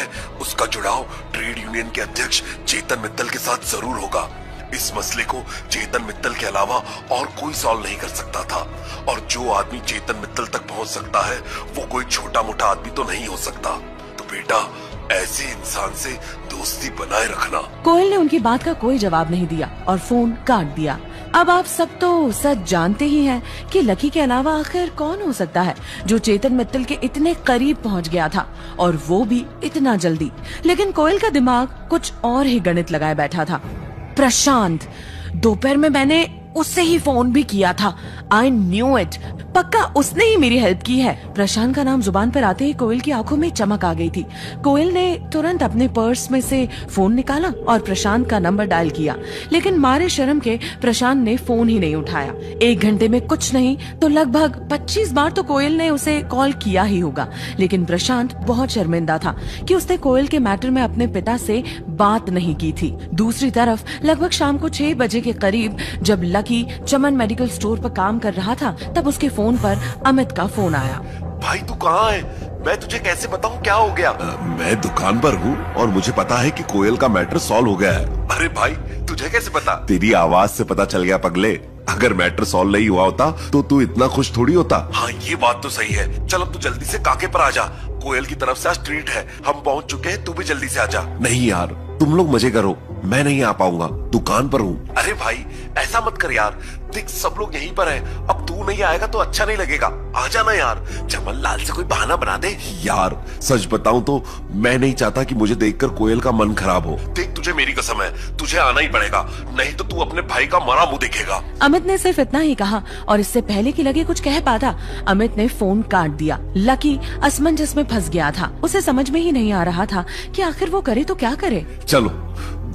है उसका जुड़ाव ट्रेड यूनियन के अध्यक्ष चेतन मित्तल के साथ जरूर होगा। इस मसले को चेतन मित्तल के अलावा और कोई सॉल्व नहीं कर सकता था, और जो आदमी चेतन मित्तल तक पहुंच सकता है वो कोई छोटा मोटा आदमी तो नहीं हो सकता। तो बेटा, ऐसे इंसान से दोस्ती बनाए रखना। कोयल ने उनकी बात का कोई जवाब नहीं दिया और फोन काट दिया। अब आप सब तो सच जानते ही हैं कि लकी के अलावा आखिर कौन हो सकता है जो चेतन मित्तल के इतने करीब पहुंच गया था, और वो भी इतना जल्दी। लेकिन कोयल का दिमाग कुछ और ही गणित लगाए बैठा था। प्रशांत, दोपहर में मैंने उससे ही फोन भी किया था। आई न्यू इट, पक्का उसने ही मेरी हेल्प की है। प्रशांत का नाम जुबान पर आते ही कोयल की आंखों में चमक आ गई थी। कोयल ने तुरंत अपने पर्स में से फोन निकाला और प्रशांत का नंबर डायल किया, लेकिन मारे शर्म के प्रशांत ने फोन ही नहीं उठाया। 1 घंटे में कुछ नहीं तो लगभग 25 बार तो कोयल ने उसे कॉल किया ही होगा, लेकिन प्रशांत बहुत शर्मिंदा था कि उसने कोयल के मैटर में अपने पिता से बात नहीं की थी। दूसरी तरफ लगभग शाम को 6 बजे के करीब जब लकी चमन मेडिकल स्टोर पर काम कर रहा था, तब उसके फोन पर अमित का फोन आया। भाई तू कहाँ है? मैं तुझे कैसे बताऊं क्या हो गया? मैं दुकान पर हूँ और मुझे पता है कि कोयल का मैटर सॉल्व हो गया है। अरे भाई, तुझे कैसे पता? तेरी आवाज से पता चल गया पगले। अगर मैटर सॉल्व नहीं हुआ होता तो तू इतना खुश थोड़ी होता। हाँ, ये बात तो सही है। चल अब तू जल्दी से काके पर आ जा। कोयल की तरफ से आज ट्रीट है, हम पहुंच चुके हैं, तू भी जल्दी से आ जा। नहीं यार, तुम लोग मजे करो, मैं नहीं आ पाऊंगा, दुकान पर हूँ। अरे भाई ऐसा मत कर यार, देख सब लोग यहीं पर हैं, अब तू नहीं आएगा तो अच्छा नहीं लगेगा। आ जाना यार, चमन लाल से कोई बहाना बना दे। यार सच बताऊं तो मैं नहीं चाहता कि मुझे देखकर कोयल का मन खराब हो। देख तुझे मेरी कसम है, तुझे आना ही पड़ेगा, नहीं तो तू अपने भाई का मरा मुंह देखेगा। अमित ने सिर्फ इतना ही कहा और इससे पहले कि लकी कुछ कह पाता, अमित ने फोन काट दिया। लकी असमंजस में फंस गया था। उसे समझ में ही नहीं आ रहा था कि आखिर वो करे तो क्या करे। चलो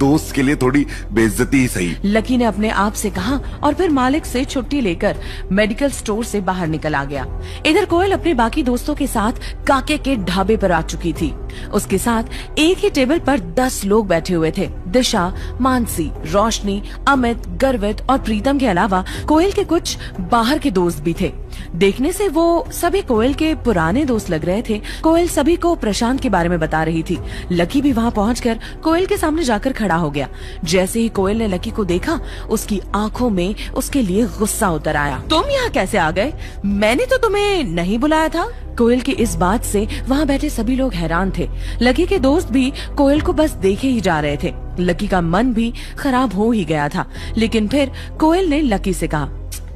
दोस्त के लिए थोड़ी बेइज्जती ही सही, लकी ने अपने आप से कहा और फिर मालिक से छुट्टी लेकर मेडिकल स्टोर से बाहर निकल आ गया। इधर कोयल अपने बाकी दोस्तों के साथ काके के ढाबे पर आ चुकी थी। उसके साथ एक ही टेबल पर 10 लोग बैठे हुए थे। दिशा, मानसी, रोशनी, अमित, गर्वित और प्रीतम के अलावा कोयल के कुछ बाहर के दोस्त भी थे। देखने से वो सभी कोयल के पुराने दोस्त लग रहे थे। कोयल सभी को प्रशांत के बारे में बता रही थी। लकी भी वहाँ पहुंचकर कोयल के सामने जाकर खड़ा हो गया। जैसे ही कोयल ने लकी को देखा, उसकी आंखों में उसके लिए गुस्सा उतर आया। तुम यहाँ कैसे आ गए? मैंने तो तुम्हें नहीं बुलाया था। कोयल की इस बात से वहाँ बैठे सभी लोग हैरान थे। लकी के दोस्त भी कोयल को बस देखे ही जा रहे थे। लकी का मन भी खराब हो ही गया था, लेकिन फिर कोयल ने लकी से कहा,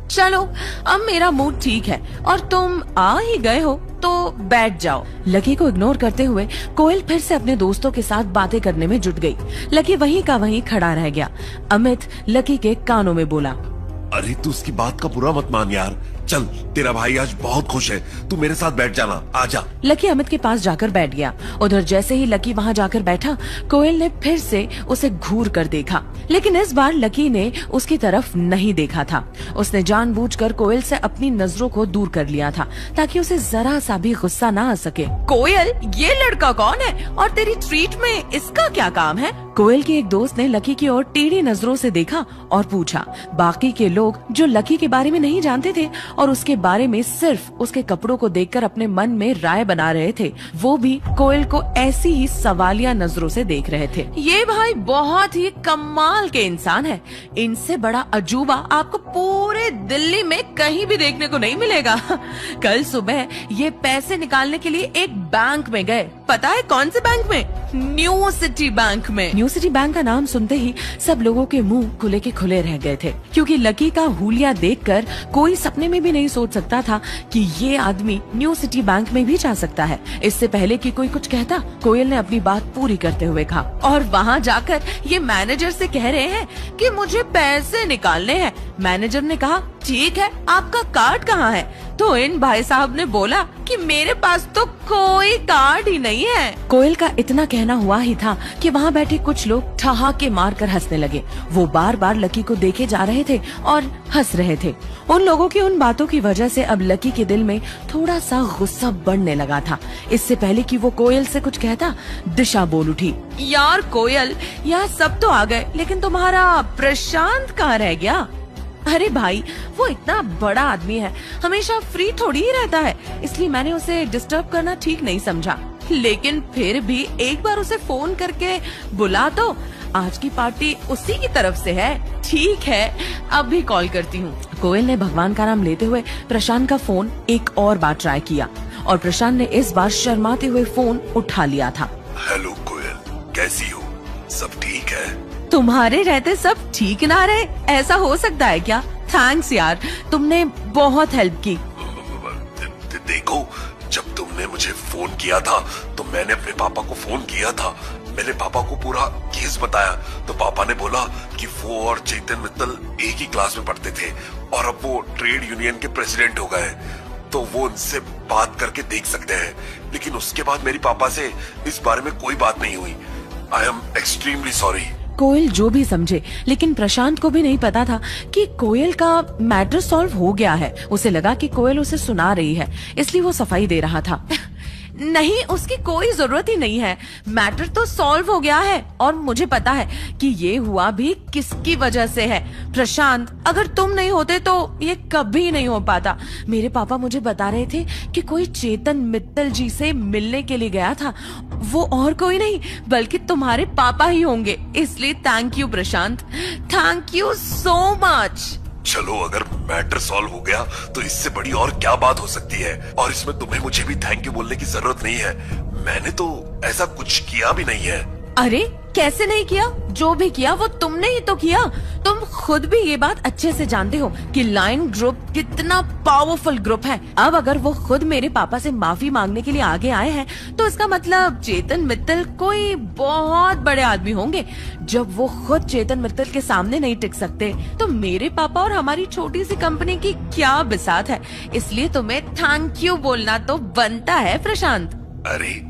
चलो अब मेरा मूड ठीक है और तुम आ ही गए हो तो बैठ जाओ। लकी को इग्नोर करते हुए कोयल फिर से अपने दोस्तों के साथ बातें करने में जुट गई। लकी वहीं का वहीं खड़ा रह गया। अमित लकी के कानों में बोला, अरे तू उसकी बात का बुरा मत मान यार, चल तेरा भाई आज बहुत खुश है, तू मेरे साथ बैठ जाना, आजा। लकी अमित के पास जाकर बैठ गया। उधर जैसे ही लकी वहाँ जाकर बैठा, कोयल ने फिर से उसे घूर कर देखा, लेकिन इस बार लकी ने उसकी तरफ नहीं देखा था। उसने जानबूझकर कोयल से अपनी नजरों को दूर कर लिया था ताकि उसे जरा सा भी गुस्सा ना आ सके। कोयल, ये लड़का कौन है और तेरी ट्रीट में इसका क्या काम है? कोयल के एक दोस्त ने लकी की ओर टेढ़ी नजरों से देखा और पूछा। बाकी के लोग जो लकी के बारे में नहीं जानते थे और उसके बारे में सिर्फ उसके कपड़ों को देखकर अपने मन में राय बना रहे थे, वो भी कोयल को ऐसी ही सवालिया नजरों से देख रहे थे। ये भाई बहुत ही कमाल के इंसान है, इनसे बड़ा अजूबा आपको पूरे दिल्ली में कहीं भी देखने को नहीं मिलेगा। कल सुबह ये पैसे निकालने के लिए एक बैंक में गए। पता है कौन से बैंक में? न्यू सिटी बैंक में। न्यू सिटी बैंक का नाम सुनते ही सब लोगों के मुंह खुले के खुले रह गए थे, क्योंकि लकी का हुलिया देखकर कोई सपने में भी नहीं सोच सकता था कि ये आदमी न्यू सिटी बैंक में भी जा सकता है। इससे पहले कि कोई कुछ कहता, कोयल ने अपनी बात पूरी करते हुए कहा, और वहाँ जाकर ये मैनेजर से कह रहे हैं कि मुझे पैसे निकालने हैं। मैनेजर ने कहा, ठीक है, आपका कार्ड कहाँ है? तो इन भाई साहब ने बोला कि मेरे पास तो कोई कार्ड ही नहीं है। कोयल का इतना कहना हुआ ही था कि वहाँ बैठे कुछ लोग ठहाके मारकर हंसने लगे। वो बार बार लकी को देखे जा रहे थे और हंस रहे थे। उन लोगों की उन बातों की वजह से अब लकी के दिल में थोड़ा सा गुस्सा बढ़ने लगा था। इससे पहले कि वो कोयल से कुछ कहता, दिशा बोल उठी, यार कोयल, यहाँ सब तो आ गए, लेकिन तुम्हारा प्रशांत कहाँ रह गया? अरे भाई, वो इतना बड़ा आदमी है, हमेशा फ्री थोड़ी ही रहता है, इसलिए मैंने उसे डिस्टर्ब करना ठीक नहीं समझा। लेकिन फिर भी एक बार उसे फोन करके बुला तो, आज की पार्टी उसी की तरफ से है। ठीक है, अब भी कॉल करती हूँ। कोयल ने भगवान का नाम लेते हुए प्रशांत का फोन एक और बार ट्राई किया और प्रशांत ने इस बार शर्माते हुए फोन उठा लिया था। हेलो कोयल, कैसी हो? सब ठीक है? तुम्हारे रहते सब ठीक ना रहे, ऐसा हो सकता है क्या? थैंक्स यार, तुमने बहुत हेल्प की। देखो, जब तुमने मुझे फोन किया था तो मैंने अपने पापा को फोन किया था। मैंने पापा को पूरा केस बताया तो पापा ने बोला कि वो और चेतन मित्तल एक ही क्लास में पढ़ते थे और अब वो ट्रेड यूनियन के प्रेसिडेंट हो गए, तो वो उनसे बात करके देख सकते हैं। लेकिन उसके बाद मेरी पापा से इस बारे में कोई बात नहीं हुई। I am extremely sorry. कोयल जो भी समझे, लेकिन प्रशांत को भी नहीं पता था कि कोयल का मैटर सॉल्व हो गया है। उसे लगा कि कोयल उसे सुना रही है, इसलिए वो सफाई दे रहा था। नहीं, उसकी कोई जरूरत ही नहीं है, मैटर तो सॉल्व हो गया है और मुझे पता है कि ये हुआ भी किसकी वजह से है। प्रशांत, अगर तुम नहीं होते तो ये कभी नहीं हो पाता। मेरे पापा मुझे बता रहे थे कि कोई चेतन मित्तल जी से मिलने के लिए गया था, वो और कोई नहीं बल्कि तुम्हारे पापा ही होंगे। इसलिए thank you Prashant, thank you so much. चलो, अगर मैटर सॉल्व हो गया तो इससे बड़ी और क्या बात हो सकती है। और इसमें तुम्हें मुझे भी थैंक यू बोलने की जरूरत नहीं है, मैंने तो ऐसा कुछ किया भी नहीं है। अरे कैसे नहीं किया? जो भी किया वो तुमने ही तो किया। तुम खुद भी ये बात अच्छे से जानते हो कि लायन ग्रुप कितना पावरफुल ग्रुप है। अब अगर वो खुद मेरे पापा से माफी मांगने के लिए आगे आए हैं तो इसका मतलब चेतन मित्तल कोई बहुत बड़े आदमी होंगे। जब वो खुद चेतन मित्तल के सामने नहीं टिक सकते तो मेरे पापा और हमारी छोटी सी कंपनी की क्या बिसात है। इसलिए तुम्हें थैंक यू बोलना तो बनता है प्रशांत। अरे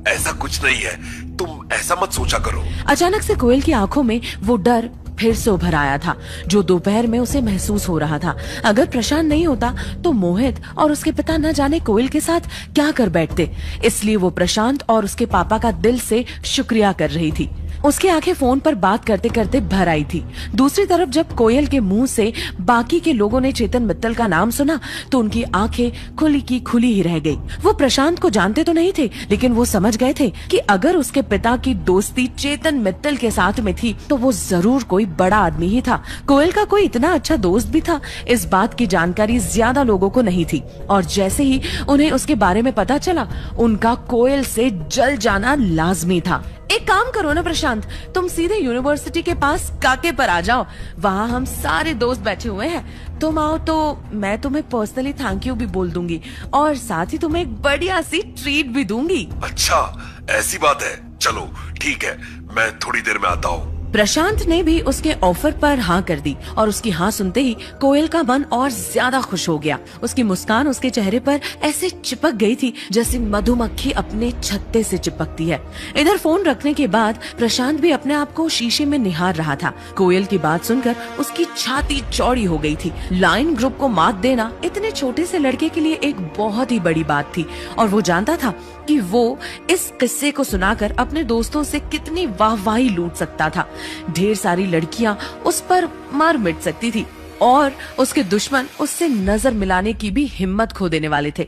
ऐसा कुछ नहीं है, तुम ऐसा मत सोचा करो। अचानक से कोयल की आंखों में वो डर फिर से उभर आया था जो दोपहर में उसे महसूस हो रहा था। अगर प्रशांत नहीं होता तो मोहित और उसके पिता न जाने कोयल के साथ क्या कर बैठते। इसलिए वो प्रशांत और उसके पापा का दिल से शुक्रिया कर रही थी। उसकी आंखें फोन पर बात करते करते भर आई थी। दूसरी तरफ जब कोयल के मुंह से बाकी के लोगों ने चेतन मित्तल का नाम सुना तो उनकी आंखें खुली की खुली ही रह गई। वो प्रशांत को जानते तो नहीं थे, लेकिन वो समझ गए थे कि अगर उसके पिता की दोस्ती चेतन मित्तल के साथ में थी तो वो जरूर कोई बड़ा आदमी ही था। कोयल का कोई इतना अच्छा दोस्त भी था, इस बात की जानकारी ज्यादा लोगों को नहीं थी। और जैसे ही उन्हें उसके बारे में पता चला, उनका कोयल से जल जाना लाजमी था। एक काम करो ना प्रशांत, तुम सीधे यूनिवर्सिटी के पास काके पर आ जाओ, वहाँ हम सारे दोस्त बैठे हुए हैं। तुम आओ तो मैं तुम्हें पर्सनली थैंक यू भी बोल दूंगी और साथ ही तुम्हें एक बढ़िया सी ट्रीट भी दूंगी। अच्छा, ऐसी बात है, चलो ठीक है, मैं थोड़ी देर में आता हूँ। प्रशांत ने भी उसके ऑफर पर हाँ कर दी और उसकी हाँ सुनते ही कोयल का मन और ज्यादा खुश हो गया। उसकी मुस्कान उसके चेहरे पर ऐसे चिपक गई थी जैसे मधुमक्खी अपने छत्ते से चिपकती है। इधर फोन रखने के बाद प्रशांत भी अपने आप को शीशे में निहार रहा था। कोयल की बात सुनकर उसकी छाती चौड़ी हो गई थी। लायन ग्रुप को मात देना इतने छोटे से लड़के के लिए एक बहुत ही बड़ी बात थी और वो जानता था कि वो इस किस्से को सुनाकर अपने दोस्तों से कितनी वाहवाही लूट सकता था। ढेर सारी लड़कियां उस पर मार मिट सकती थी और उसके दुश्मन उससे नजर मिलाने की भी हिम्मत खो देने वाले थे।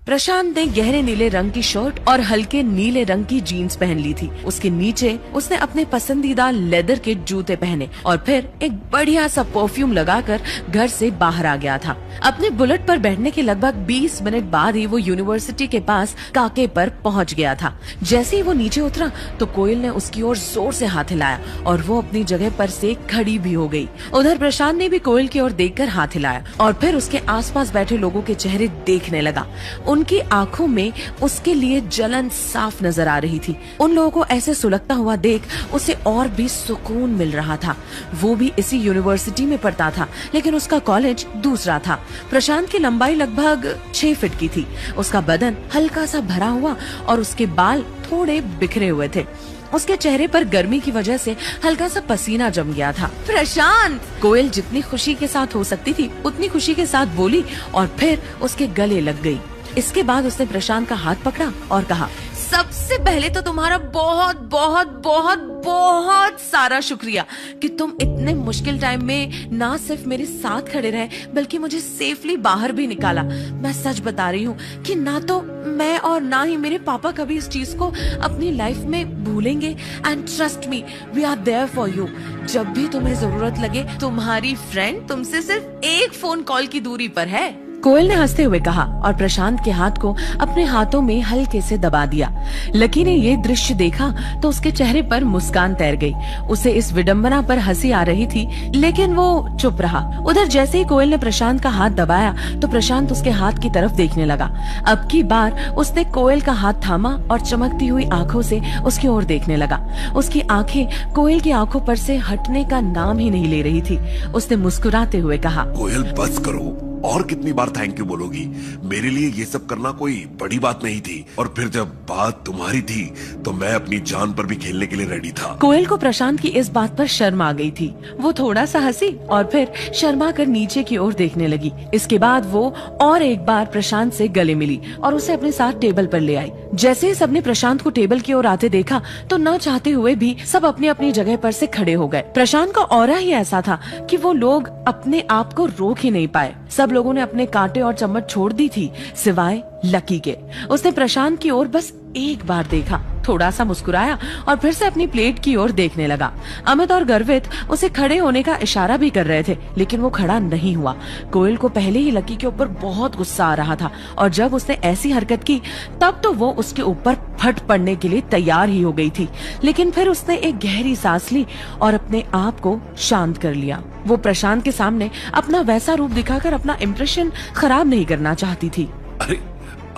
प्रशांत ने गहरे नीले रंग की शर्ट और हल्के नीले रंग की जीन्स पहन ली थी। उसके नीचे उसने अपने पसंदीदा लेदर के जूते पहने और फिर एक बढ़िया सा परफ्यूम लगाकर घर से बाहर आ गया था। अपने बुलेट पर बैठने के लगभग 20 मिनट बाद ही वो यूनिवर्सिटी के पास काके पर पहुंच गया था। जैसे ही वो नीचे उतरा तो कोयल ने उसकी ओर जोर से हाथ हिलाया और वो अपनी जगह पर से खड़ी भी हो गई। उधर प्रशांत ने भी कोयल की ओर देखकर हाथ हिलाया और फिर उसके आसपास बैठे लोगों के चेहरे देखने लगा। उनकी आंखों में उसके लिए जलन साफ नजर आ रही थी। उन लोगों को ऐसे सुलगता हुआ देख उसे और भी सुकून मिल रहा था। वो भी इसी यूनिवर्सिटी में पढ़ता था, लेकिन उसका कॉलेज दूसरा था। प्रशांत की लंबाई लगभग 6 फीट की थी। उसका बदन हल्का सा भरा हुआ और उसके बाल थोड़े बिखरे हुए थे। उसके चेहरे पर गर्मी की वजह से हल्का सा पसीना जम गया था। प्रशांत! कोयल जितनी खुशी के साथ हो सकती थी उतनी खुशी के साथ बोली और फिर उसके गले लग गई। इसके बाद उसने प्रशांत का हाथ पकड़ा और कहा, सबसे पहले तो तुम्हारा बहुत बहुत बहुत बहुत सारा शुक्रिया कि तुम इतने मुश्किल टाइम में ना सिर्फ मेरे साथ खड़े रहे बल्कि मुझे सेफली बाहर भी निकाला। मैं सच बता रही हूँ कि ना तो मैं और ना ही मेरे पापा कभी इस चीज को अपनी लाइफ में भूलेंगे। And trust me, we are there for you. जब भी तुम्हें जरूरत लगे, तुम्हारी फ्रेंड तुमसे सिर्फ एक फोन कॉल की दूरी पर है। कोयल ने हंसते हुए कहा और प्रशांत के हाथ को अपने हाथों में हल्के से दबा दिया। लकी ने ये दृश्य देखा तो उसके चेहरे पर मुस्कान तैर गई। उसे इस विडंबना पर हंसी आ रही थी, लेकिन वो चुप रहा। उधर जैसे ही कोयल ने प्रशांत का हाथ दबाया तो प्रशांत उसके हाथ की तरफ देखने लगा। अब की बार उसने कोयल का हाथ थामा और चमकती हुई आंखों से उसकी ओर देखने लगा। उसकी आंखें कोयल की आंखों पर से हटने का नाम ही नहीं ले रही थी। उसने मुस्कुराते हुए कहा, कोयल बस करो, और कितनी बार थैंक यू बोलोगी? मेरे लिए ये सब करना कोई बड़ी बात नहीं थी, और फिर जब बात तुम्हारी थी तो मैं अपनी जान पर भी खेलने के लिए रेडी था। कोयल को प्रशांत की इस बात पर शर्म आ गई थी। वो थोड़ा सा हंसी और फिर शर्मा कर नीचे की ओर देखने लगी। इसके बाद वो और एक बार प्रशांत से गले मिली और उसे अपने साथ टेबल पर ले आई। जैसे ही सबने प्रशांत को टेबल की ओर आते देखा तो न चाहते हुए भी सब अपनी अपनी जगह पर से खड़े हो गए। प्रशांत का ऑरा ही ऐसा था कि वो लोग अपने आप को रोक ही नहीं पाए। सब लोगों ने अपने कांटे और चम्मच छोड़ दी थी, सिवाय लकी के। उसने प्रशांत की ओर बस एक बार देखा, थोड़ा सा मुस्कुराया और फिर से अपनी प्लेट की ओर देखने लगा। अमित और गर्वित उसे खड़े होने का इशारा भी कर रहे थे, लेकिन वो खड़ा नहीं हुआ। कोयल को पहले ही लकी के ऊपर बहुत गुस्सा आ रहा था और जब उसने ऐसी हरकत की तब तो वो उसके ऊपर फट पड़ने के लिए तैयार ही हो गई थी। लेकिन फिर उसने एक गहरी सांस ली और अपने आप को शांत कर लिया। वो प्रशांत के सामने अपना वैसा रूप दिखाकर अपना इम्प्रेशन खराब नहीं करना चाहती थी। अरे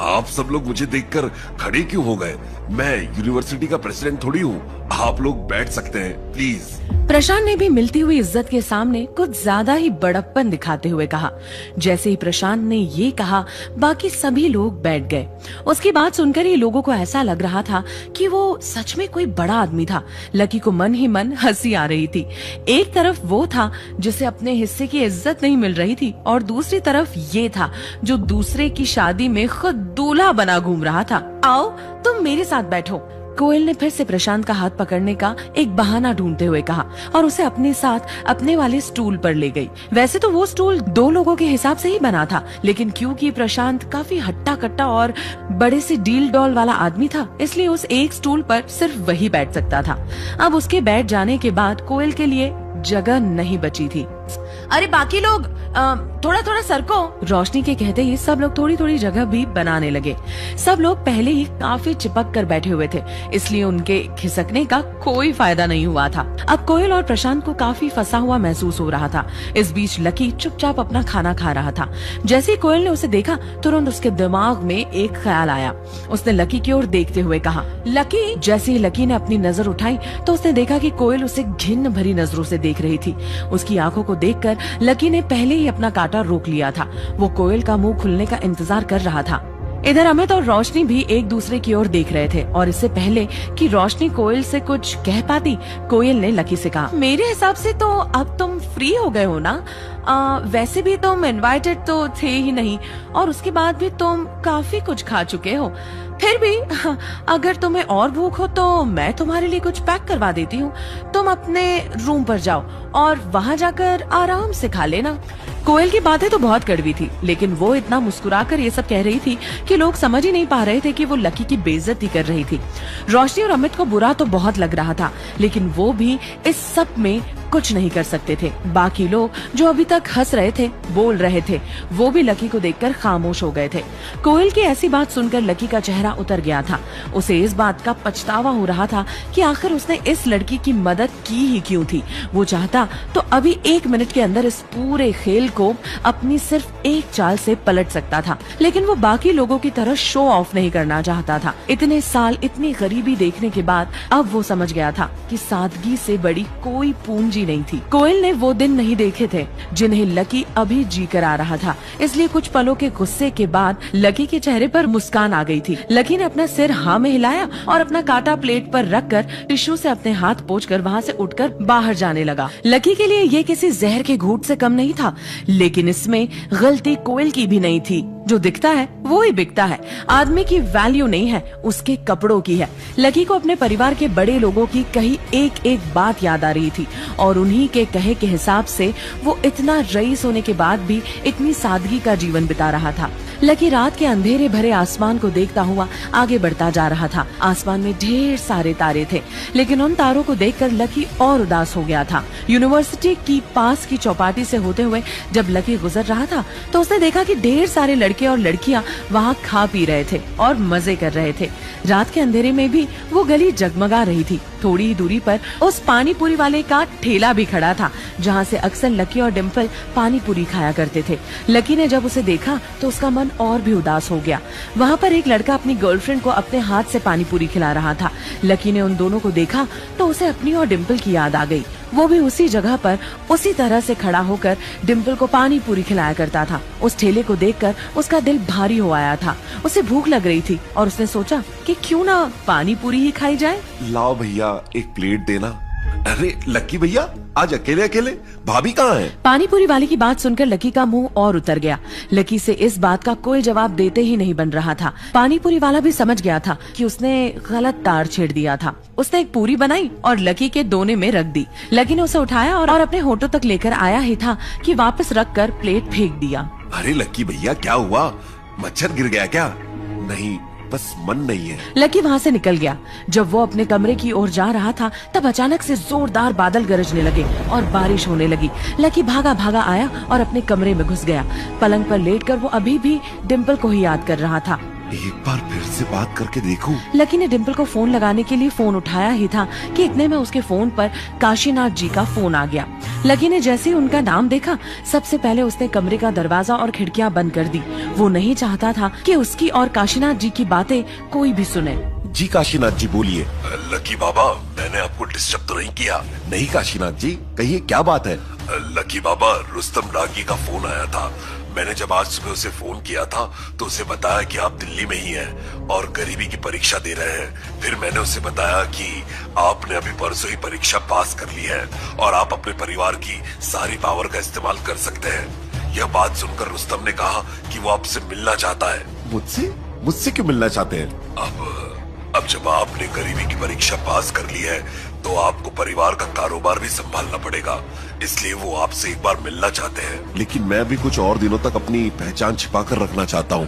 आप सब लोग मुझे देखकर खड़े क्यों हो गए? मैं यूनिवर्सिटी का प्रेसिडेंट थोड़ी हूँ। आप लोग बैठ सकते हैं प्लीज। प्रशांत ने भी मिलती हुई इज्जत के सामने कुछ ज्यादा ही बड़प्पन दिखाते हुए कहा। जैसे ही प्रशांत ने ये कहा, बाकी सभी लोग बैठ गए। उसकी बात सुनकर ही लोगों को ऐसा लग रहा था कि वो सच में कोई बड़ा आदमी था। लकी को मन ही मन हंसी आ रही थी। एक तरफ वो था जिसे अपने हिस्से की इज्जत नहीं मिल रही थी और दूसरी तरफ ये था जो दूसरे की शादी में खुद दूल्हा बना घूम रहा था। आओ तुम मेरे साथ बैठो। कोयल ने फिर से प्रशांत का हाथ पकड़ने का एक बहाना ढूंढते हुए कहा और उसे अपने साथ अपने वाले स्टूल पर ले गई। वैसे तो वो स्टूल 2 लोगों के हिसाब से ही बना था, लेकिन क्योंकि प्रशांत काफी हट्टा कट्टा और बड़े से डील डॉल वाला आदमी था, इसलिए उस एक स्टूल पर सिर्फ वही बैठ सकता था। अब उसके बैठ जाने के बाद कोयल के लिए जगह नहीं बची थी। अरे बाकी लोग थोड़ा थोड़ा सरको। रोशनी के कहते ही सब लोग थोड़ी थोड़ी जगह भी बनाने लगे। सब लोग पहले ही काफी चिपक कर बैठे हुए थे, इसलिए उनके खिसकने का कोई फायदा नहीं हुआ था। अब कोयल और प्रशांत को काफी फंसा हुआ महसूस हो रहा था। इस बीच लकी चुपचाप अपना खाना खा रहा था। जैसे ही कोयल ने उसे देखा, तुरंत उसके दिमाग में एक ख्याल आया। उसने लकी की ओर देखते हुए कहा, लकी। जैसे ही लकी ने अपनी नजर उठाई तो उसने देखा कि कोयल उसे घिन भरी नजरों से देख रही थी। उसकी आंखों को देखकर लकी ने पहले ही अपना काटा रोक लिया था। वो कोयल का मुंह खुलने का इंतजार कर रहा था। इधर अमित और रोशनी भी एक दूसरे की ओर देख रहे थे और इससे पहले कि रोशनी कोयल से कुछ कह पाती, कोयल ने लकी से कहा, मेरे हिसाब से तो अब तुम फ्री हो गए हो ना? वैसे भी तुम इनवाइटेड तो थे ही नहीं और उसके बाद भी तुम काफी कुछ खा चुके हो। फिर भी अगर तुम्हें और भूख हो तो मैं तुम्हारे लिए कुछ पैक करवा देती हूँ। तुम अपने रूम पर जाओ और वहाँ जाकर आराम से खा लेना। कोयल की बातें तो बहुत कड़वी थी, लेकिन वो इतना मुस्कुराकर ये सब कह रही थी कि लोग समझ ही नहीं पा रहे थे कि वो लकी की बेइज्जती कर रही थी। रोशनी और अमित को बुरा तो बहुत लग रहा था, लेकिन वो भी इस सब में कुछ नहीं कर सकते थे। बाकी लोग जो अभी तक हंस रहे थे, बोल रहे थे, वो भी लकी को देखकर खामोश हो गए थे। कोयल की ऐसी बात सुनकर लकी का चेहरा उतर गया था। उसे इस बात का पछतावा हो रहा था कि आखिर उसने इस लड़की की मदद की ही क्यों थी। वो चाहता तो अभी 1 मिनट के अंदर इस पूरे खेल को अपनी सिर्फ एक चाल से पलट सकता था, लेकिन वो बाकी लोगों की तरह शो ऑफ नहीं करना चाहता था। इतने साल इतनी गरीबी देखने के बाद अब वो समझ गया था कि सादगी से बड़ी कोई पूंजी नहीं थी। कोयल ने वो दिन नहीं देखे थे जिन्हें लकी अभी जी कर आ रहा था, इसलिए कुछ पलों के गुस्से के बाद लकी के चेहरे पर मुस्कान आ गई थी। लकी ने अपना सिर हाँ में हिलाया और अपना काटा प्लेट पर रखकर टिश्यू से अपने हाथ पोंछकर वहाँ से उठकर बाहर जाने लगा। लकी के लिए ये किसी जहर के घूंट से कम नहीं था, लेकिन इसमें गलती कोयल की भी नहीं थी। जो दिखता है वो ही बिकता है। आदमी की वैल्यू नहीं है, उसके कपड़ों की है। लकी को अपने परिवार के बड़े लोगों की कही एक एक बात याद आ रही थी और उन्हीं के कहे के हिसाब से वो इतना रईस होने के बाद भी इतनी सादगी का जीवन बिता रहा था। लकी रात के अंधेरे भरे आसमान को देखता हुआ आगे बढ़ता जा रहा था। आसमान में ढेर सारे तारे थे, लेकिन उन तारों को देखकर लकी और उदास हो गया था। यूनिवर्सिटी की पास की चौपाटी से होते हुए जब लकी गुजर रहा था तो उसने देखा कि ढेर सारे लड़के और लड़कियां वहाँ खा पी रहे थे और मजे कर रहे थे। रात के अंधेरे में भी वो गली जगमगा रही थी। थोड़ी ही दूरी पर उस पानी पूरी वाले का ठेला भी खड़ा था, जहाँ से अक्सर लकी और डिम्पल पानी पूरी खाया करते थे। लकी ने जब उसे देखा तो उसका मन और भी उदास हो गया। वहाँ पर एक लड़का अपनी गर्लफ्रेंड को अपने हाथ से पानी पूरी खिला रहा था। लकी ने उन दोनों को देखा तो उसे अपनी और डिम्पल की याद आ गई। वो भी उसी जगह पर उसी तरह से खड़ा होकर डिम्पल को पानी पूरी खिलाया करता था। उस ठेले को देखकर उसका दिल भारी हो आया था। उसे भूख लग रही थी और उसने सोचा कि क्यों ना पानी पूरी ही खाई जाए। लाओ भैया, एक प्लेट देना। अरे लकी भैया, आज अकेले अकेले? भाभी कहाँ है? पानी पूरी वाले की बात सुनकर लकी का मुंह और उतर गया। लकी से इस बात का कोई जवाब देते ही नहीं बन रहा था। पानी पूरी वाला भी समझ गया था कि उसने गलत तार छेड़ दिया था। उसने एक पूरी बनाई और लकी के दोने में रख दी। लकी ने उसे उठाया और अपने होठों तक लेकर आया ही था कि वापस रख कर प्लेट फेंक दिया। अरे लकी भैया, क्या हुआ? मच्छर गिर गया क्या? नहीं, बस मन नहीं है। लकी वहाँ से निकल गया। जब वो अपने कमरे की ओर जा रहा था तब अचानक से जोरदार बादल गरजने लगे और बारिश होने लगी। लकी भागा भागा आया और अपने कमरे में घुस गया। पलंग पर लेटकर वो अभी भी डिम्पल को ही याद कर रहा था। एक बार फिर से बात करके देखूं। लकी ने डिम्पल को फोन लगाने के लिए फोन उठाया ही था कि इतने में उसके फोन पर काशीनाथ जी का फोन आ गया। लकी ने जैसे ही उनका नाम देखा, सबसे पहले उसने कमरे का दरवाजा और खिड़कियां बंद कर दी। वो नहीं चाहता था कि उसकी और काशीनाथ जी की बातें कोई भी सुने। जी काशीनाथ जी, बोलिए। लकी बाबा, मैंने आपको डिस्टर्ब तो नहीं किया? नहीं काशीनाथ जी, कहिए क्या बात है? लकी बाबा, रुस्तम डागी का फोन आया था। मैंने जब आज सुबह उसे फोन किया था तो उसे बताया कि आप दिल्ली में ही हैं और गरीबी की परीक्षा दे रहे हैं। फिर मैंने उसे बताया कि आपने अभी परसों ही परीक्षा पास कर ली है और आप अपने परिवार की सारी पावर का इस्तेमाल कर सकते हैं। यह बात सुनकर रुस्तम ने कहा कि वो आपसे मिलना चाहता है। मुझसे? मुझसे क्यों मिलना चाहते हैं? अब जब आपने गरीबी की परीक्षा पास कर ली है तो आपको परिवार का कारोबार भी संभालना पड़ेगा, इसलिए वो आपसे एक बार मिलना चाहते हैं। लेकिन मैं भी कुछ और दिनों तक अपनी पहचान छिपा कर रखना चाहता हूँ।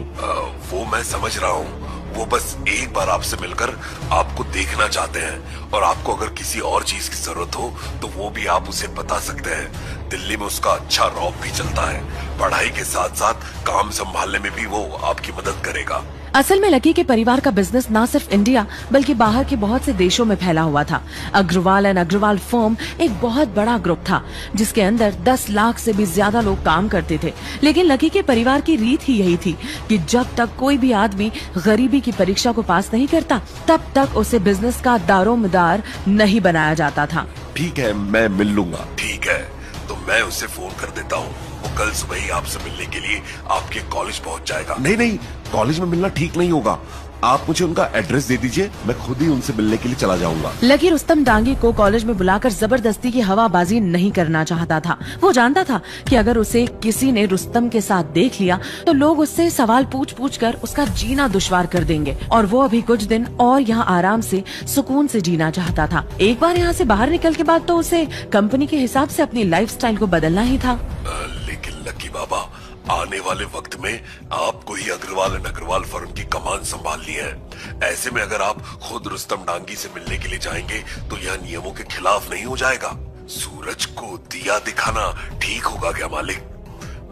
वो मैं समझ रहा हूँ। वो बस एक बार आपसे मिलकर आपको देखना चाहते हैं और आपको अगर किसी और चीज की जरूरत हो तो वो भी आप उसे बता सकते हैं। दिल्ली में उसका अच्छा रौब भी चलता है। पढ़ाई के साथ साथ काम संभालने में भी वो आपकी मदद करेगा। असल में लकी के परिवार का बिजनेस न सिर्फ इंडिया बल्कि बाहर के बहुत से देशों में फैला हुआ था। अग्रवाल एंड अग्रवाल फर्म एक बहुत बड़ा ग्रुप था जिसके अंदर 10 लाख से भी ज्यादा लोग काम करते थे। लेकिन लकी के परिवार की रीत ही यही थी कि जब तक कोई भी आदमी गरीबी की परीक्षा को पास नहीं करता तब तक उसे बिजनेस का दारोमदार नहीं बनाया जाता था। ठीक है, मैं मिल लूंगा। ठीक है, तो मैं उसे फोन कर देता हूँ। वो कल सुबह ही आपसे मिलने के लिए आपके कॉलेज पहुँच जाएगा। नहीं, कॉलेज में मिलना ठीक नहीं होगा। आप मुझे उनका एड्रेस दे दीजिए, मैं खुद ही उनसे मिलने के लिए चला जाऊंगा। लकी रुस्तम डांगी को कॉलेज में बुलाकर जबरदस्ती की हवाबाजी नहीं करना चाहता था। वो जानता था कि अगर उसे किसी ने रुस्तम के साथ देख लिया तो लोग उससे सवाल पूछ कर उसका जीना दुश्वार कर देंगे और वो अभी कुछ दिन और यहाँ आराम से सुकून से जीना चाहता था। एक बार यहाँ से बाहर निकल के बाद तो उसे कंपनी के हिसाब से अपनी लाइफस्टाइल को बदलना ही था। लेकिन लकी बाबा, आने वाले वक्त में आपको ही अग्रवाल एंड अग्रवाल फर्म की कमान संभालनी है। ऐसे में अगर आप खुद रुस्तम डांगी से मिलने के लिए जाएंगे तो यह नियमों के खिलाफ नहीं हो जाएगा। सूरज को दिया दिखाना ठीक होगा क्या मालिक?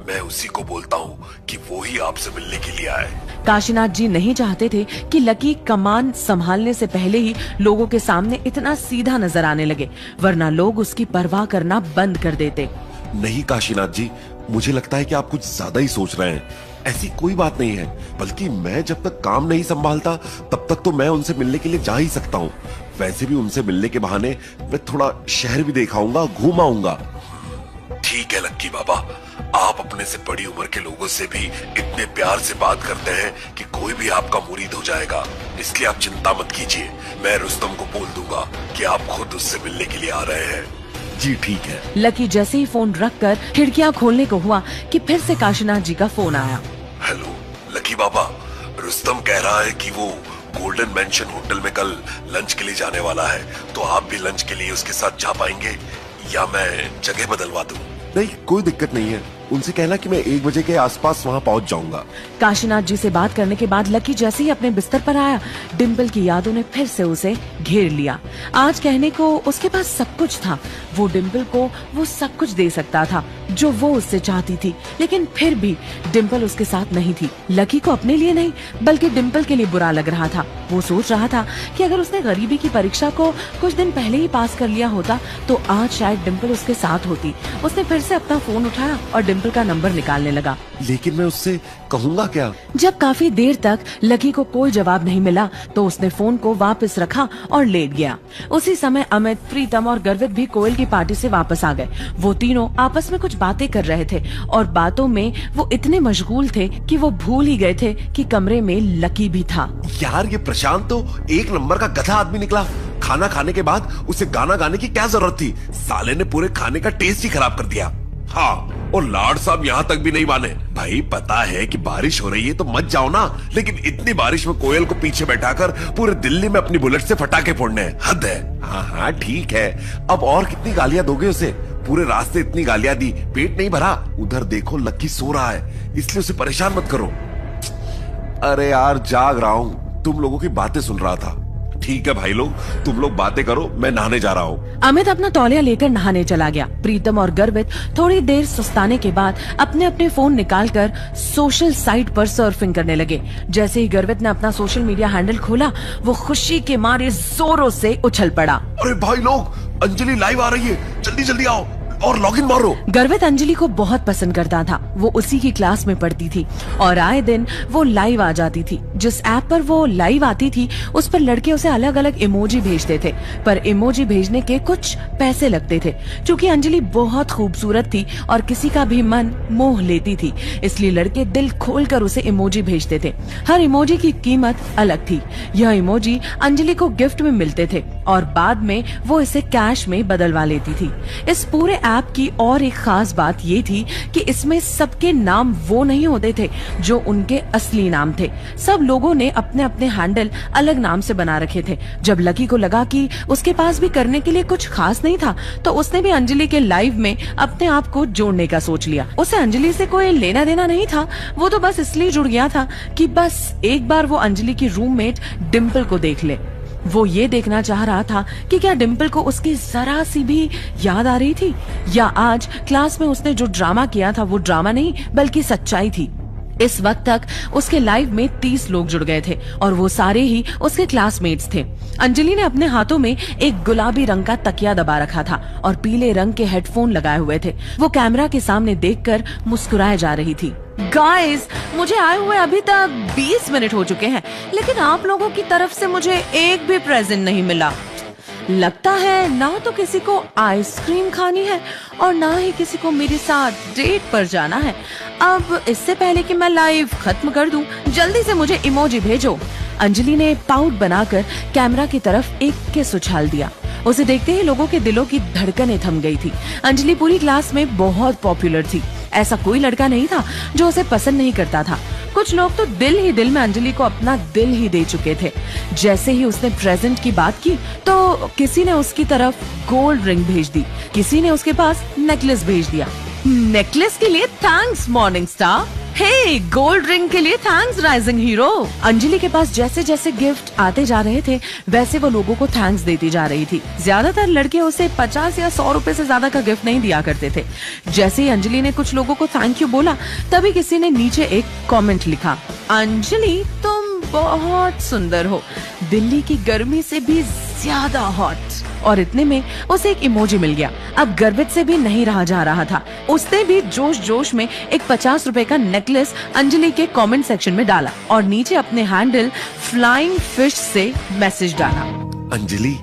मैं उसी को बोलता हूँ कि वो ही आपसे मिलने के लिए आए। काशीनाथ जी नहीं चाहते थे कि लकी कमान संभालने से पहले ही लोगों के सामने इतना सीधा नजर आने लगे, वरना लोग उसकी परवाह करना बंद कर देते। नहीं काशीनाथ जी, मुझे लगता है कि आप कुछ ज्यादा ही सोच रहे हैं। ऐसी कोई बात नहीं है, बल्कि मैं जब तक काम नहीं संभालता तब तक तो मैं उनसे मिलने के लिए जा ही सकता हूँ। वैसे भी उनसे मिलने के बहाने मैं थोड़ा शहर भी देखाऊंगा, घूम आऊंगा। ठीक है लक्की बाबा, आप अपने से बड़ी उम्र के लोगों से भी इतने प्यार से बात करते हैं कि कोई भी आपका मुरीद हो जाएगा, इसलिए आप चिंता मत कीजिए। मैं रुस्तम को बोल दूंगा कि आप खुद उससे मिलने के लिए आ रहे हैं। जी ठीक है। लकी जैसे ही फोन रखकर खिड़कियां खोलने को हुआ कि फिर से काशीनाथ जी का फोन आया। हेलो, लकी बाबा, रुस्तम कह रहा है कि वो गोल्डन मेंशन होटल में कल लंच के लिए जाने वाला है, तो आप भी लंच के लिए उसके साथ जा पाएंगे या मैं जगह बदलवा दूं? नहीं, कोई दिक्कत नहीं है। उनसे कहना कि मैं 1 बजे के आसपास वहाँ पहुँच जाऊंगा। काशीनाथ जी से बात करने के बाद लकी जैसे ही अपने बिस्तर पर आया, डिम्पल की यादों ने फिर से उसे घेर लिया। आज कहने को उसके पास सब कुछ था। वो डिम्पल को वो सब कुछ दे सकता था जो वो उससे चाहती थी, लेकिन फिर भी डिम्पल उसके साथ नहीं थी। लकी को अपने लिए नहीं बल्कि डिम्पल के लिए बुरा लग रहा था। वो सोच रहा था कि अगर उसने गरीबी की परीक्षा को कुछ दिन पहले ही पास कर लिया होता तो आज शायद डिम्पल उसके साथ होती। उसने फिर से अपना फोन उठाया और डिम्पल का नंबर निकालने लगा। लेकिन मैं उससे कहूँगा क्या? जब काफी देर तक लकी को कोई जवाब नहीं मिला तो उसने फोन को वापस रखा और लेट गया। उसी समय अमित, प्रीतम और गर्वित भी कोयल की पार्टी से वापस आ गए। वो तीनों आपस में कुछ बातें कर रहे थे और बातों में वो इतने मशगूल थे कि वो भूल ही गए थे कि कमरे में लकी भी था। यार, ये प्रशांत तो 1 नंबर का गधा आदमी निकला। खाना खाने के बाद उसे गाना गाने की क्या जरूरत थी? साले ने पूरे खाने का टेस्ट ही खराब कर दिया। हाँ, और लाड साहब यहाँ तक भी नहीं माने। भाई, पता है कि बारिश हो रही है तो मत जाओ ना, लेकिन इतनी बारिश में कोयल को पीछे बैठाकर पूरे दिल्ली में अपनी बुलेट से फटाके फोड़ने हैं, हद है। हाँ हाँ ठीक है, अब और कितनी गालियां दोगे उसे? पूरे रास्ते इतनी गालियां दी, पेट नहीं भरा। उधर देखो, लकी सो रहा है, इसलिए उसे परेशान मत करो। अरे यार, जाग रहा हूँ, तुम लोगों की बातें सुन रहा था। ठीक है भाई लोग, तुम लोग बातें करो, मैं नहाने जा रहा हूँ। अमित अपना तौलिया लेकर नहाने चला गया। प्रीतम और गर्वित थोड़ी देर सुस्ताने के बाद अपने अपने फोन निकालकर सोशल साइट पर सर्फिंग करने लगे। जैसे ही गर्वित ने अपना सोशल मीडिया हैंडल खोला, वो खुशी के मारे जोरों से उछल पड़ा। अरे भाई लोग, अंजलि लाइव आ रही है, जल्दी जल्दी आओ और लॉगिन मारो। गर्वित अंजलि को बहुत पसंद करता था। वो उसी की क्लास में पढ़ती थी और आए दिन वो लाइव आ जाती थी। जिस ऐप पर वो लाइव आती थी उस पर लड़के उसे अलग अलग इमोजी भेजते थे, पर इमोजी भेजने के कुछ पैसे लगते थे। क्योंकि अंजलि बहुत खूबसूरत थी और किसी का भी मन मोह लेती थी, इसलिए लड़के दिल खोलकर उसे इमोजी भेजते थे। हर इमोजी की कीमत अलग थी। यह इमोजी अंजलि को गिफ्ट में मिलते थे और बाद में वो इसे कैश में बदलवा लेती थी। इस पूरे ऐप की और एक खास बात ये थी कि इसमें सबके नाम वो नहीं होते थे जो उनके असली नाम थे। सब लोगों ने अपने अपने हैंडल अलग नाम से बना रखे थे। जब लकी को लगा कि उसके पास भी करने के लिए कुछ खास नहीं था तो उसने भी अंजलि के लाइव में अपने आप को जोड़ने का सोच लिया। उसे अंजलि से कोई लेना देना नहीं था, वो तो बस इसलिए जुड़ गया था कि बस एक बार वो अंजलि की रूममेट डिम्पल को देख ले। वो ये देखना चाह रहा था कि क्या डिम्पल को उसकी जरा सी भी याद आ रही थी, या आज क्लास में उसने जो ड्रामा किया था वो ड्रामा नहीं बल्कि सच्चाई थी। इस वक्त तक उसके लाइव में 30 लोग जुड़ गए थे और वो सारे ही उसके क्लासमेट्स थे। अंजलि ने अपने हाथों में एक गुलाबी रंग का तकिया दबा रखा था और पीले रंग के हेडफोन लगाए हुए थे। वो कैमरा के सामने देखकर मुस्कुराए जा रही थी। गाइस, मुझे आए हुए अभी तक 20 मिनट हो चुके हैं, लेकिन आप लोगों की तरफ से मुझे एक भी प्रेजेंट नहीं मिला। लगता है ना तो किसी को आइसक्रीम खानी है और ना ही किसी को मेरे साथ डेट पर जाना है। अब इससे पहले कि मैं लाइव खत्म कर दूं, जल्दी से मुझे इमोजी भेजो। अंजलि ने पाउट बनाकर कैमरा की तरफ एक किस उछाल दिया। उसे देखते ही लोगों के दिलों की धड़कनें थम गई थी। अंजलि पूरी क्लास में बहुत पॉपुलर थी। ऐसा कोई लड़का नहीं था जो उसे पसंद नहीं करता था। कुछ लोग तो दिल ही दिल में अंजलि को अपना दिल ही दे चुके थे। जैसे ही उसने प्रेजेंट की बात की तो किसी ने उसकी तरफ गोल्ड रिंग भेज दी, किसी ने उसके पास नेकलेस भेज दिया। नेकलेस के लिए थैंक्स मॉर्निंग स्टार। हे, गोल्ड रिंग के लिए थैंक्स राइजिंग हीरो। अंजलि के पास जैसे जैसे गिफ्ट आते जा रहे थे वैसे वो लोगों को थैंक्स देती जा रही थी। ज्यादातर लड़के उसे 50 या 100 रुपए से ज्यादा का गिफ्ट नहीं दिया करते थे। जैसे ही अंजलि ने कुछ लोगों को थैंक यू बोला तभी किसी ने नीचे एक कमेंट लिखा, अंजलि तुम बहुत सुंदर हो, दिल्ली की गर्मी से भी ज्यादा हॉट। और इतने में उसे एक इमोजी मिल गया। अब गर्वित से भी नहीं रहा जा रहा था। उसने भी जोश जोश में एक 50 रुपए का नेकलेस अंजलि के कमेंट सेक्शन में डाला और नीचे अपने हैंडल फ्लाइंग फिश से मैसेज डाला, अंजलि,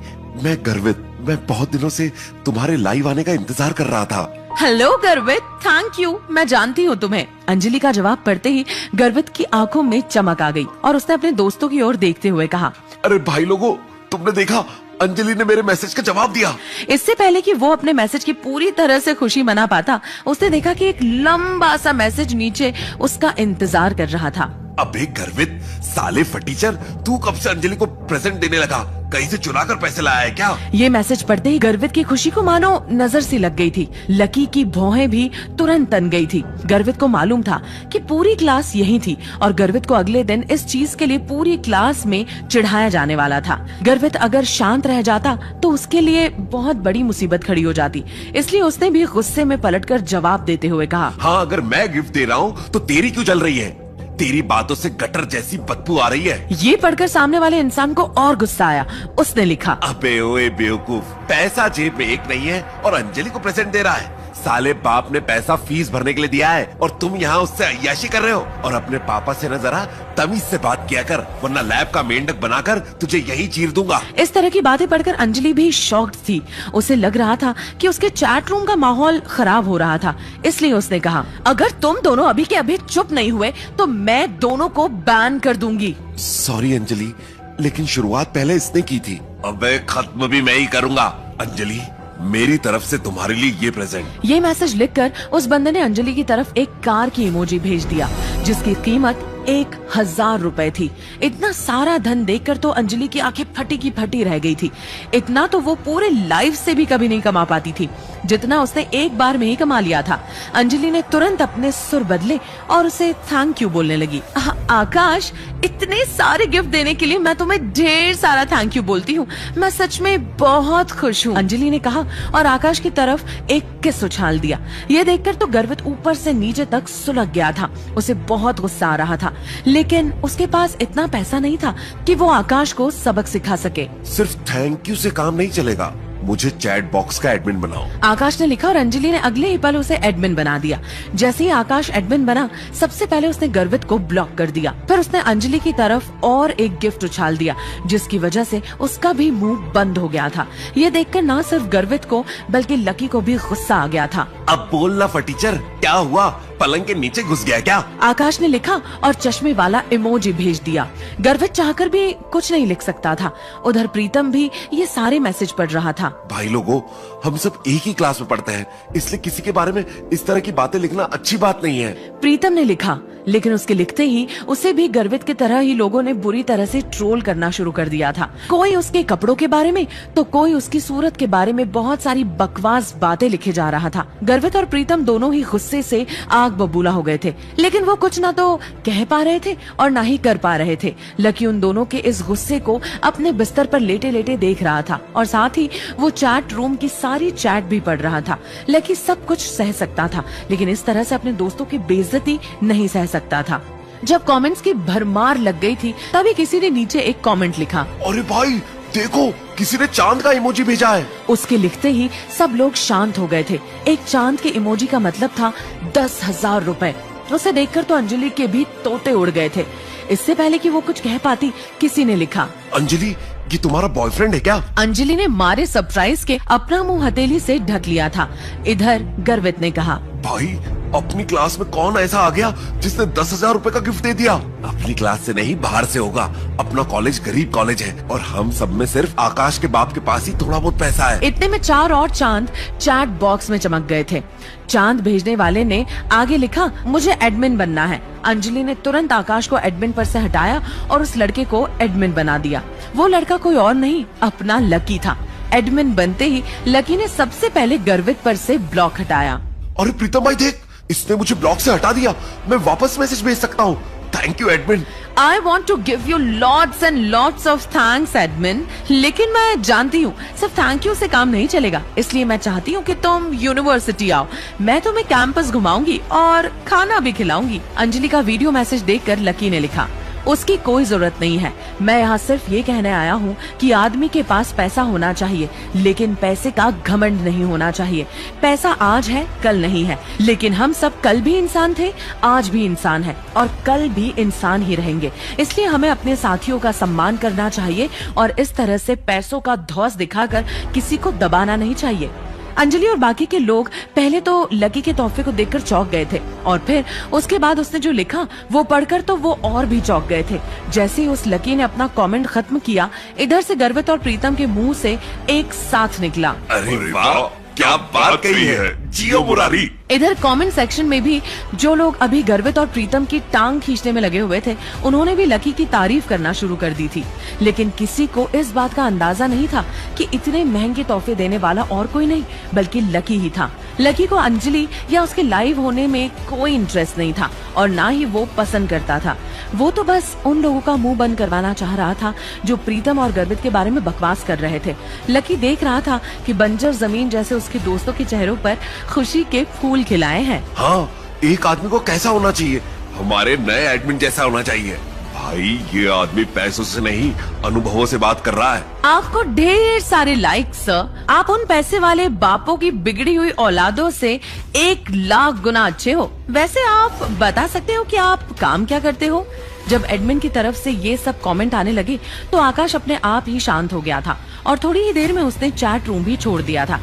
मैं गर्वित, मैं बहुत दिनों से तुम्हारे लाइव आने का इंतजार कर रहा था। हेलो गर्वित, थैंक यू, मैं जानती हूँ तुम्हें। अंजलि का जवाब पढ़ते ही गर्वित की आंखों में चमक आ गई और उसने अपने दोस्तों की ओर देखते हुए कहा, अरे भाई लोगों, तुमने देखा, अंजलि ने मेरे मैसेज का जवाब दिया। इससे पहले कि वो अपने मैसेज की पूरी तरह से खुशी मना पाता, उसने देखा कि एक लंबा सा मैसेज नीचे उसका इंतजार कर रहा था। अबे गर्वित साले फटीचर, तू कब से अंजलि को प्रेजेंट देने लगा? कहीं से चुरा कर पैसे लाया है क्या? ये मैसेज पढ़ते ही गर्वित की खुशी को मानो नजर सी लग गई थी। लकी की भौहें भी तुरंत तन गई थी। गर्वित को मालूम था कि पूरी क्लास यही थी और गर्वित को अगले दिन इस चीज के लिए पूरी क्लास में चिढ़ाया जाने वाला था। गर्वित अगर शांत रह जाता तो उसके लिए बहुत बड़ी मुसीबत खड़ी हो जाती, इसलिए उसने भी गुस्से में पलटकर जवाब देते हुए कहा, हाँ, अगर मैं गिफ्ट दे रहा हूँ तो तेरी क्यों जल रही है? तेरी बातों से गटर जैसी बदबू आ रही है। ये पढ़कर सामने वाले इंसान को और गुस्सा आया। उसने लिखा, अबे ओए बेवकूफ, पैसा जेब में एक नहीं है और अंजलि को प्रेजेंट दे रहा है। साले बाप ने पैसा फीस भरने के लिए दिया है और तुम यहाँ उससे अय्याशी कर रहे हो। और अपने पापा से न जरा तमीज से बात किया कर, वरना लैब का मेंढक बनाकर तुझे यही चीर दूंगा। इस तरह की बातें पढ़कर अंजलि भी शॉक्ड थी। उसे लग रहा था कि उसके चैट रूम का माहौल खराब हो रहा था, इसलिए उसने कहा, अगर तुम दोनों अभी के अभी चुप नहीं हुए तो मैं दोनों को बैन कर दूंगी। सॉरी अंजलि, लेकिन शुरुआत पहले इसने की थी। अबे खत्म भी मैं ही करूंगा। अंजलि, मेरी तरफ से तुम्हारे लिए ये प्रेजेंट। ये मैसेज लिखकर उस बंदे ने अंजलि की तरफ एक कार की इमोजी भेज दिया जिसकी कीमत 1000 रुपए थी। इतना सारा धन देखकर तो अंजलि की आंखें फटी की फटी रह गई थी। इतना तो वो पूरे लाइफ से भी कभी नहीं कमा पाती थी, जितना उसने एक बार में ही कमा लिया था। अंजलि ने तुरंत अपने सुर बदले और उसे थैंक यू बोलने लगी। आकाश, इतने सारे गिफ्ट देने के लिए मैं तुम्हें ढेर सारा थैंक यू बोलती हूँ। मैं सच में बहुत खुश हूँ, अंजलि ने कहा और आकाश की तरफ एक किस उछाल दिया। ये देखकर तो गर्वित ऊपर से नीचे तक सुलग गया था। उसे बहुत गुस्सा आ रहा था, लेकिन उसके पास इतना पैसा नहीं था कि वो आकाश को सबक सिखा सके। सिर्फ थैंक यू से काम नहीं चलेगा, मुझे चैट बॉक्स का एडमिन बनाओ, आकाश ने लिखा और अंजलि ने अगले ही पल उसे एडमिन बना दिया। जैसे ही आकाश एडमिन बना, सबसे पहले उसने गर्वित को ब्लॉक कर दिया। फिर उसने अंजलि की तरफ और एक गिफ्ट उछाल दिया जिसकी वजह से उसका भी मुंह बंद हो गया था। ये देखकर ना सिर्फ गर्वित को बल्कि लकी को भी गुस्सा आ गया था। अब बोलना फटीचर, क्या हुआ? पलंग के नीचे घुस गया क्या? आकाश ने लिखा और चश्मे वाला इमोजी भेज दिया। गर्वित चाहकर भी कुछ नहीं लिख सकता था। उधर प्रीतम भी ये सारे मैसेज पढ़ रहा था। भाई लोगों, हम सब एक ही क्लास में पढ़ते हैं, इसलिए किसी के बारे में इस तरह की बातें लिखना अच्छी बात नहीं है। प्रीतम ने लिखा, लेकिन उसके लिखते ही उसे भी गर्वित की तरह ही लोगों ने बुरी तरह से ट्रोल करना शुरू कर दिया था। कोई उसके कपड़ों के बारे में तो कोई उसकी सूरत के बारे में बहुत सारी बकवास बातें लिखे जा रहा था। गर्वित और प्रीतम दोनों ही गुस्से से आग बबूला हो गए थे, लेकिन वो कुछ ना तो कह पा रहे थे और ना ही कर पा रहे थे। लकी उन दोनों के इस गुस्से को अपने बिस्तर पर लेटे लेटे देख रहा था और साथ ही वो चैट रूम की सारी चैट भी पढ़ रहा था। लकी सब कुछ सह सकता था, लेकिन इस तरह से अपने दोस्तों की बेइज्जती नहीं सह सकता था। जब कमेंट्स की भरमार लग गई थी, तभी किसी ने नीचे एक कमेंट लिखा, अरे भाई देखो, किसी ने चांद का इमोजी भेजा है। उसके लिखते ही सब लोग शांत हो गए थे। एक चांद के इमोजी का मतलब था 10,000 रुपए। उसे देखकर तो अंजलि के भी तोते उड़ गए थे। इससे पहले कि वो कुछ कह पाती, किसी ने लिखा, अंजलि, ये तुम्हारा बॉयफ्रेंड है क्या? अंजलि ने मारे सरप्राइज के अपना मुंह हथेली से ढक लिया था। इधर गर्वित ने कहा, भाई, अपनी क्लास में कौन ऐसा आ गया जिसने 10,000 रुपए का गिफ्ट दे दिया? अपनी क्लास से नहीं, बाहर से होगा। अपना कॉलेज गरीब कॉलेज है और हम सब में सिर्फ आकाश के बाप के पास ही थोड़ा बहुत पैसा है। इतने में 4 और चांद चैट बॉक्स में चमक गए थे। चांद भेजने वाले ने आगे लिखा, मुझे एडमिन बनना है। अंजलि ने तुरंत आकाश को एडमिन पर से हटाया और उस लड़के को एडमिन बना दिया। वो लड़का कोई और नहीं, अपना लकी था। एडमिन बनते ही लकी ने सबसे पहले गर्वित पर से ब्लॉक हटाया। अरे प्रीतम भाई देख, इसने मुझे ब्लॉक से हटा दिया। मैं वापस मैसेज भेज सकता हूँ। Thank you admin. I want to give you lots and lots of thanks admin, लेकिन मैं जानती हूँ सिर्फ थैंक यू से काम नहीं चलेगा, इसलिए मैं चाहती हूँ कि तुम यूनिवर्सिटी आओ। मैं तुम्हें कैंपस घुमाऊंगी और खाना भी खिलाऊंगी। अंजलि का वीडियो मैसेज देखकर लकी ने लिखा, उसकी कोई जरूरत नहीं है। मैं यहाँ सिर्फ ये कहने आया हूँ कि आदमी के पास पैसा होना चाहिए, लेकिन पैसे का घमंड नहीं होना चाहिए। पैसा आज है, कल नहीं है, लेकिन हम सब कल भी इंसान थे, आज भी इंसान है और कल भी इंसान ही रहेंगे। इसलिए हमें अपने साथियों का सम्मान करना चाहिए और इस तरह से पैसों का धौंस दिखाकर किसी को दबाना नहीं चाहिए। अंजलि और बाकी के लोग पहले तो लकी के तोहफे को देखकर चौंक गए थे और फिर उसके बाद उसने जो लिखा वो पढ़कर तो वो और भी चौंक गए थे। जैसे ही उस लकी ने अपना कमेंट खत्म किया, इधर से गर्वित और प्रीतम के मुंह से एक साथ निकला, अरे वाह, क्या बात कही है, जियो मुरारी। इधर कमेंट सेक्शन में भी जो लोग अभी गर्वित और प्रीतम की टांग खींचने में लगे हुए थे, उन्होंने भी लकी की तारीफ करना शुरू कर दी थी। लेकिन किसी को इस बात का अंदाजा नहीं था कि इतने महंगे तोहफे देने वाला और कोई नहीं बल्कि लकी ही था। लकी को अंजलि या उसके लाइव होने में कोई इंटरेस्ट नहीं था और ना ही वो पसंद करता था। वो तो बस उन लोगों का मुंह बंद करवाना चाह रहा था जो प्रीतम और गर्वित के बारे में बकवास कर रहे थे। लकी देख रहा था कि बंजर जमीन जैसे उसके दोस्तों के चेहरों पर खुशी के फूल खिलाए हैं। हाँ, एक आदमी को कैसा होना चाहिए? हमारे नए एडमिन जैसा होना चाहिए। भाई ये आदमी पैसों से नहीं अनुभवों से बात कर रहा है। आपको ढेर सारे लाइक्स सर। आप उन पैसे वाले बापों की बिगड़ी हुई औलादों से 1,00,000 गुना अच्छे हो। वैसे आप बता सकते हो कि आप काम क्या करते हो? जब एडमिन की तरफ से ये सब कमेंट आने लगे तो आकाश अपने आप ही शांत हो गया था और थोड़ी ही देर में उसने चैट रूम भी छोड़ दिया था।